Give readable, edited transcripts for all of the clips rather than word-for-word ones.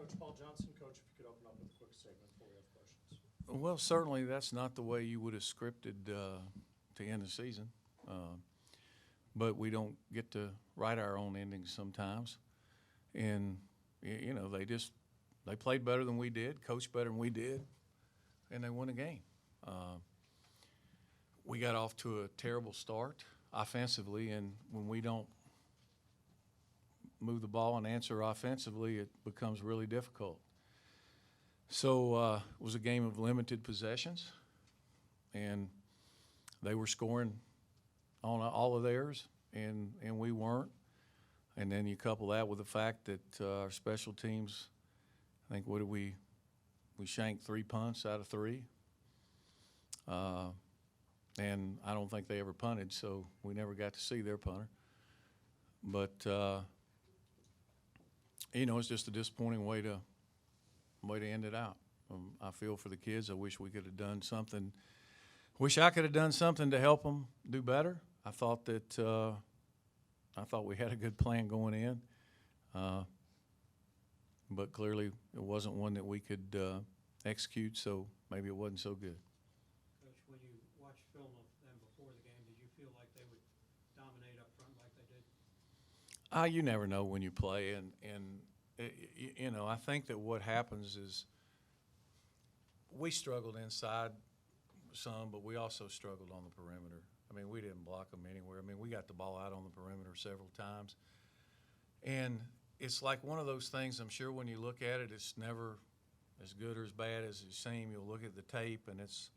Coach Paul Johnson. Coach, if you could open up with a quick statement before we have questions. Well, certainly that's not the way you would have scripted to end the season. But we don't get to write our own endings sometimes. And, you know, they played better than we did, coached better than we did, and they won the game. We got off to a terrible start offensively, and when we don't move the ball and answer offensively, it becomes really difficult. So it was a game of limited possessions, and they were scoring on all of theirs, and we weren't. And then you couple that with the fact that our special teams, I think, we shanked 3 punts out of 3. And I don't think they ever punted, so we never got to see their punter. But, you know, it's just a disappointing way to end it out. I feel for the kids. I wish we could have done something. Wish I could have done something to help them do better. I thought we had a good plan going in, but clearly it wasn't one that we could execute. So maybe it wasn't so good. Coach, when you watched film of them before the game, did you feel like they would dominate up front like they did? You never know when you play, and you know, I think that what happens is we struggled inside some, but we also struggled on the perimeter. I mean, we didn't block them anywhere. I mean, we got the ball out on the perimeter several times. And it's like one of those things, I'm sure when you look at it, it's never as good or as bad as it seems. You'll look at the tape, and it's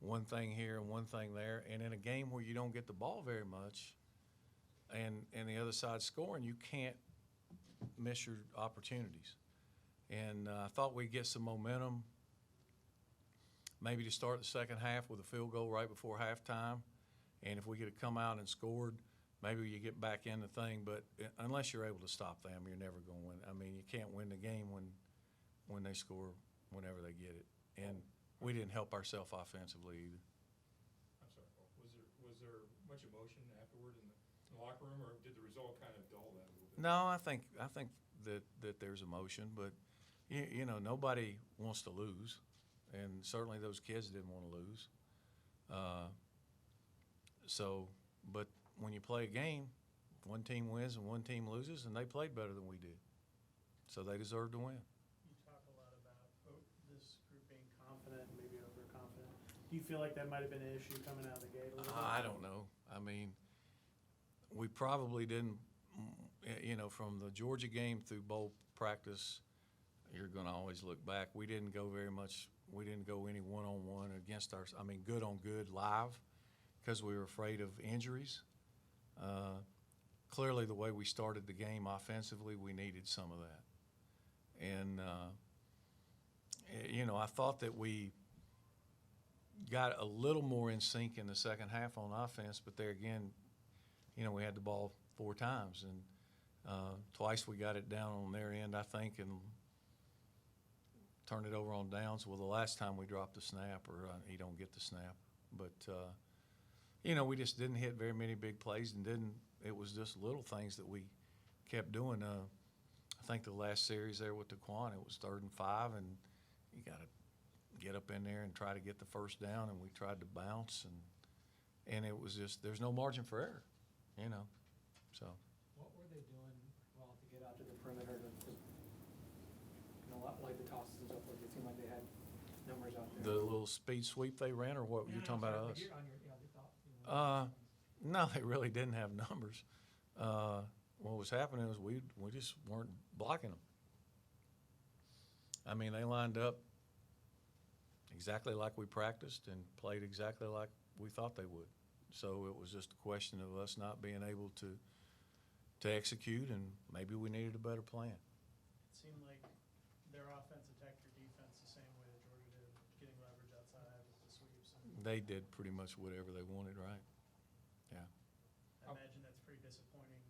one thing here and one thing there. And in a game where you don't get the ball very much and the other side scoring, you can't miss your opportunities. And I thought we'd get some momentum, maybe to start the second half with a field goal right before halftime. And if we could have come out and scored, maybe you get back in the thing. But unless you're able to stop them, you're never going to win. I mean, you can't win the game when they score whenever they get it. And we didn't help ourselves offensively either. I'm sorry, Paul. Was there much emotion afterward in the locker room, or did the result kind of dull that a little bit? No, I think that there's emotion, but you know, nobody wants to lose, and certainly those kids didn't want to lose. But when you play a game, one team wins and one team loses, and they played better than we did, so they deserve to win. You talk a lot about this group being confident, maybe overconfident. Do you feel like that might have been an issue coming out of the gate a little bit? I don't know. I mean, we probably didn't, you know, from the Georgia game through bowl practice, you're going to always look back. We didn't go very much. We didn't go any one-on-one against our, I mean, good on good live, because we were afraid of injuries. Clearly, the way we started the game offensively, we needed some of that. And, you know, I thought that we got a little more in sync in the second half on offense, but there again, you know, we had the ball 4 times, and twice we got it down on their end, I think, and turned it over on downs. Well, the last time we dropped the snap, or he don't get the snap. But, you know, we just didn't hit very many big plays, and it was just little things that we kept doing. I think the last series there with Daquan, it was 3rd and 5, and you got to get up in there and try to get the first down, and we tried to bounce, and it was just, there's no margin for error, you know, so. What were they doing, well, to get out to the perimeter? You know, like the tosses and stuff, like it seemed like they had numbers out there. The little speed sweep they ran, or what, you're talking about us? They No, they really didn't have numbers. What was happening was we just weren't blocking them. I mean, they lined up exactly like we practiced and played exactly like we thought they would. So it was just a question of us not being able to execute, and maybe we needed a better plan. It seemed like their offense attacked your defense the same way that Georgia did, getting leverage outside with the sweeps. They did pretty much whatever they wanted, right? Yeah. I imagine that's pretty disappointing,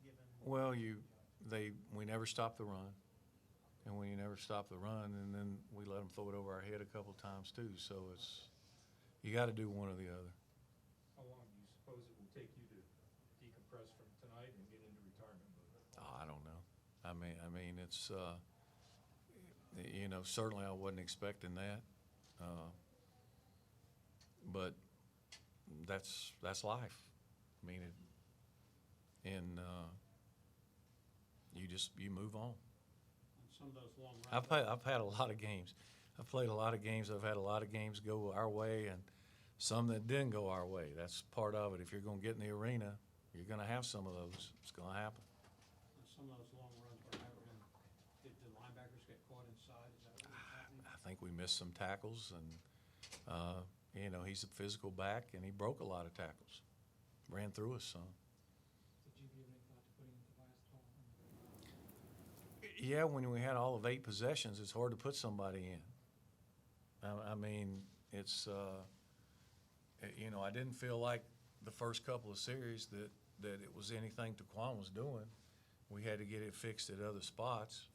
given. Well, we never stopped the run, and when you never stop the run, and then we let them throw it over our head a couple times too. So you got to do one or the other. How long do you suppose it will take you to decompress from tonight and get into retirement mode? Oh, I don't know. I mean, it's You know, certainly I wasn't expecting that. But that's life. I mean, you move on. Some of those long runs. I've had a lot of games. I've played a lot of games. I've had a lot of games go our way and some that didn't go our way. That's part of it. If you're going to get in the arena, you're going to have some of those. It's going to happen. Some of those long runs were happening. Did the linebackers get caught inside? Is that what was happening? I think we missed some tackles, and you know, he's a physical back, and he broke a lot of tackles. Ran through us some. Did you give any thought to putting Tobias Tall in? Yeah, when we had all of 8 possessions, it's hard to put somebody in. I mean, it's you know, I didn't feel like the first couple of series that it was anything Taquan was doing. We had to get it fixed at other spots,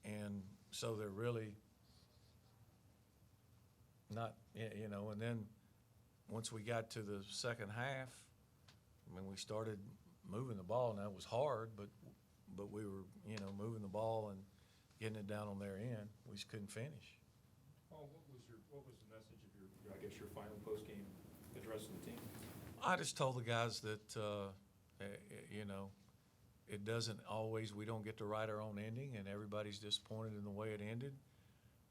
and so they're really not, you know. And then once we got to the second half, I mean, we started moving the ball, and that was hard, but we were, you know, moving the ball and getting it down on their end. We just couldn't finish. Paul, what was the message of your, I guess, your final post-game address to the team? I just told the guys that, you know, it doesn't always, we don't get to write our own ending, and everybody's disappointed in the way it ended.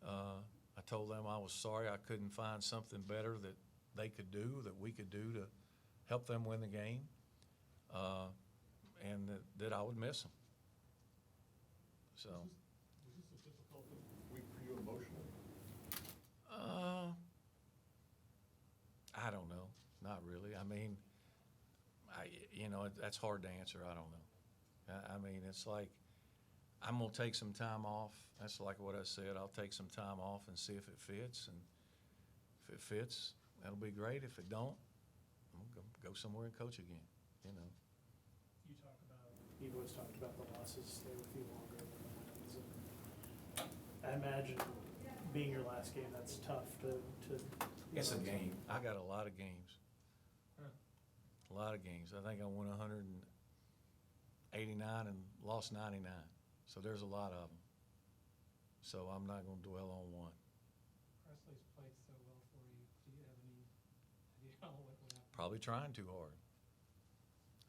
I told them I was sorry I couldn't find something better that they could do, that we could do to help them win the game, and that I would miss them. So. Was this a difficult week for you emotionally? I don't know. Not really. I mean, you know, that's hard to answer. I don't know. I mean, it's like, I'm going to take some time off. That's like what I said. I'll take some time off and see if it fits. And if it fits, that'll be great. If it don't, I'm going to go somewhere and coach again, you know. You've always talked about the losses stay with you longer than the wins. I imagine being your last game, that's tough to. It's a game. I got a lot of games. Huh. A lot of games. I think I won 189 and lost 99. So there's a lot of them. So I'm not going to dwell on one. Presley's played so well for you. Do you have any idea what happened? Probably trying too hard.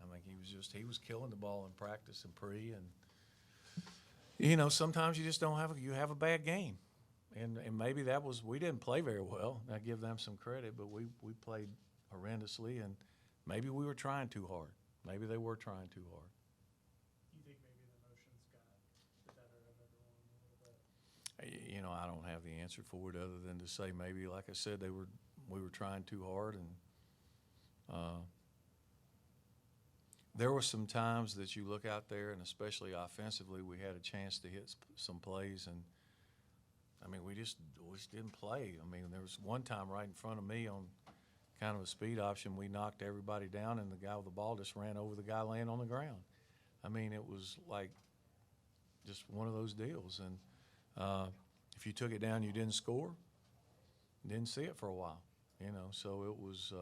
I think he was killing the ball in practice and pre, and you know, sometimes you just don't you have a bad game. And maybe that was, we didn't play very well. I give them some credit, but we played horrendously, and maybe we were trying too hard. Maybe they were trying too hard. You think maybe the emotions got the better of everyone a little bit? You know, I don't have the answer for it other than to say maybe, like I said, we were trying too hard, and there were some times that you look out there, and especially offensively, we had a chance to hit some plays, and I mean, we just didn't play. I mean, there was one time right in front of me on kind of a speed option, we knocked everybody down, and the guy with the ball just ran over the guy laying on the ground. I mean, it was like just one of those deals. And if you took it down, you didn't score, didn't see it for a while, you know. So it was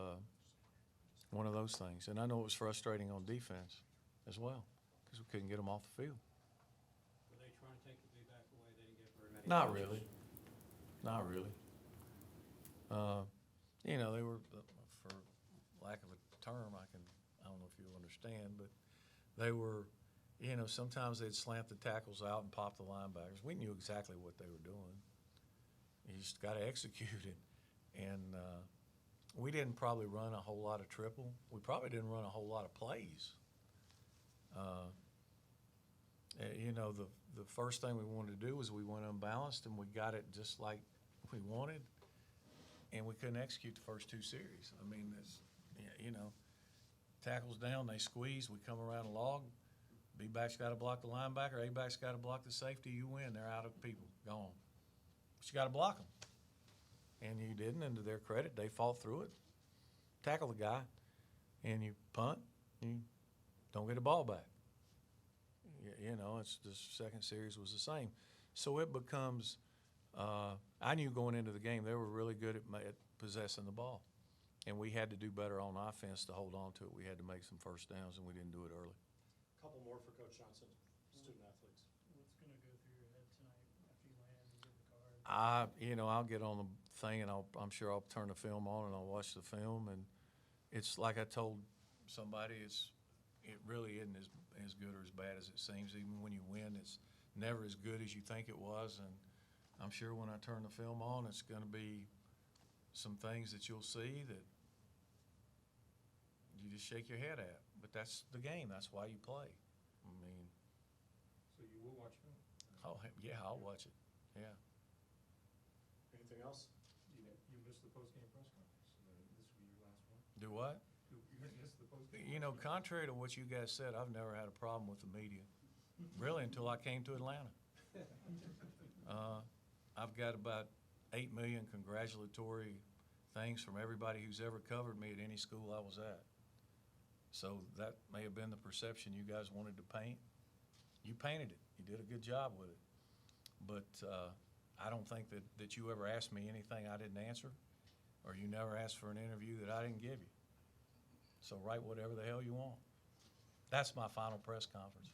one of those things. And I know it was frustrating on defense as well because we couldn't get them off the field. Were they trying to take the big back away? They didn't get very many. Not touches. really. Not really. You know, they were, for lack of a term, I don't know if you'll understand, but they were, you know, sometimes they'd slant the tackles out and pop the linebackers. We knew exactly what they were doing. You just got to execute it. And we didn't probably run a whole lot of triple. We probably didn't run a whole lot of plays. You know, the first thing we wanted to do was we went unbalanced, and we got it just like we wanted, and we couldn't execute the first 2 series. I mean, you know, tackles down, they squeeze, we come around a log, B-back's got to block the linebacker, A-back's got to block the safety, you win. They're out of people, gone. But you got to block them. And you didn't, and to their credit, they fought through it, tackle the guy, and you punt, you don't get the ball back. You know, it's the second series was the same. So it becomes, I knew going into the game they were really good at possessing the ball. And we had to do better on offense to hold on to it. We had to make some first downs, and we didn't do it early. Couple more for Coach Johnson, student athletes. What's going to go through your head tonight after I'll get on the thing and I'm sure I'll turn the film on and I'll watch the film, and it's like I told somebody, it really isn't as good or as bad as it seems. Even when you win, it's never as good as you think it was, and I'm sure when I turn the film on, it's going to be some things that you'll see that you just shake your head at. But that's the game. That's why you play. I mean, So you will watch film? yeah, I'll watch it. Yeah. Anything else? You missed the postgame press conference, so this will be your last one? Do what? You missed the postgame? Contrary to what you guys said, I've never had a problem with the media, really, until I came to Atlanta. I've got about 8 million congratulatory things from everybody who's ever covered me at any school I was at. So that may have been the perception you guys wanted to paint. You painted it. You did a good job with it. But I don't think that you ever asked me anything I didn't answer, or you never asked for an interview that I didn't give you. So write whatever the hell you want. That's my final press conference.